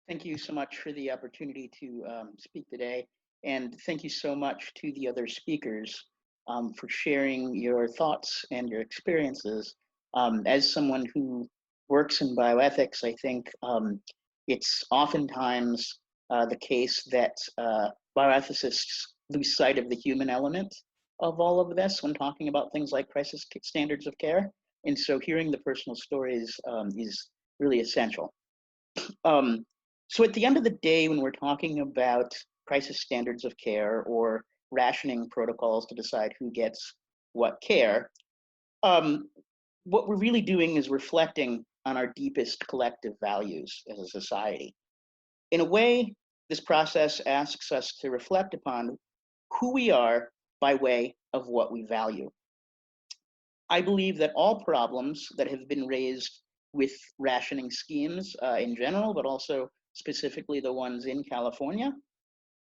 Thank you so much for the opportunity to speak today. And thank you so much to the other speakers for sharing your thoughts and your experiences. As someone who works in bioethics, I think it's oftentimes the case that bioethicists lose sight of the human element of all of this when talking about things like crisis standards of care. And so hearing the personal stories is really essential. Um, so at the end of the day, when we're talking about crisis standards of care or rationing protocols to decide who gets what care, um, what we're really doing is reflecting on our deepest collective values as a society. In a way, this process asks us to reflect upon who we are by way of what we value. I believe that all problems that have been raised with rationing schemes in general, but also specifically the ones in California,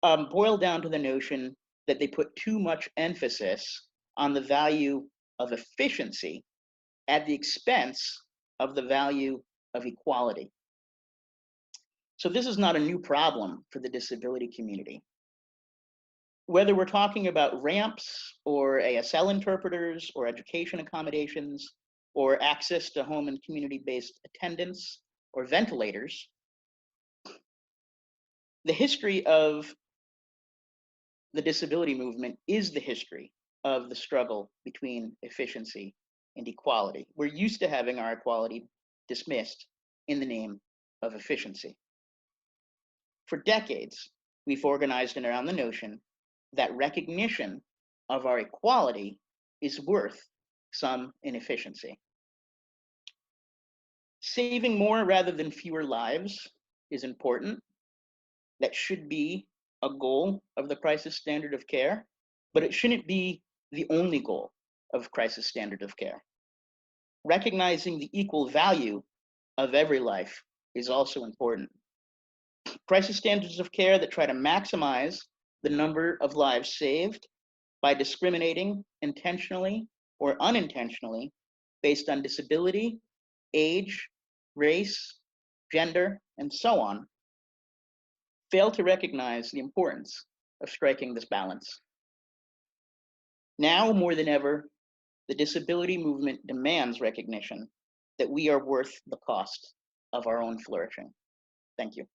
boil down to the notion that they put too much emphasis on the value of efficiency at the expense of the value of equality. So this is not a new problem for the disability community. Whether we're talking about ramps or ASL interpreters or education accommodations or access to home and community-based attendance or ventilators, the history of the disability movement is the history of the struggle between efficiency and equality. We're used to having our equality dismissed in the name of efficiency. For decades, we've organized around the notion that recognition of our equality is worth some inefficiency. Saving more rather than fewer lives is important. That should be a goal of the crisis standard of care, but it shouldn't be the only goal of crisis standard of care. Recognizing the equal value of every life is also important. Crisis standards of care that try to maximize the number of lives saved by discriminating intentionally or unintentionally based on disability, age, race, gender, and so on, fail to recognize the importance of striking this balance. Now more than ever, the disability movement demands recognition that we are worth the cost of our own flourishing. Thank you.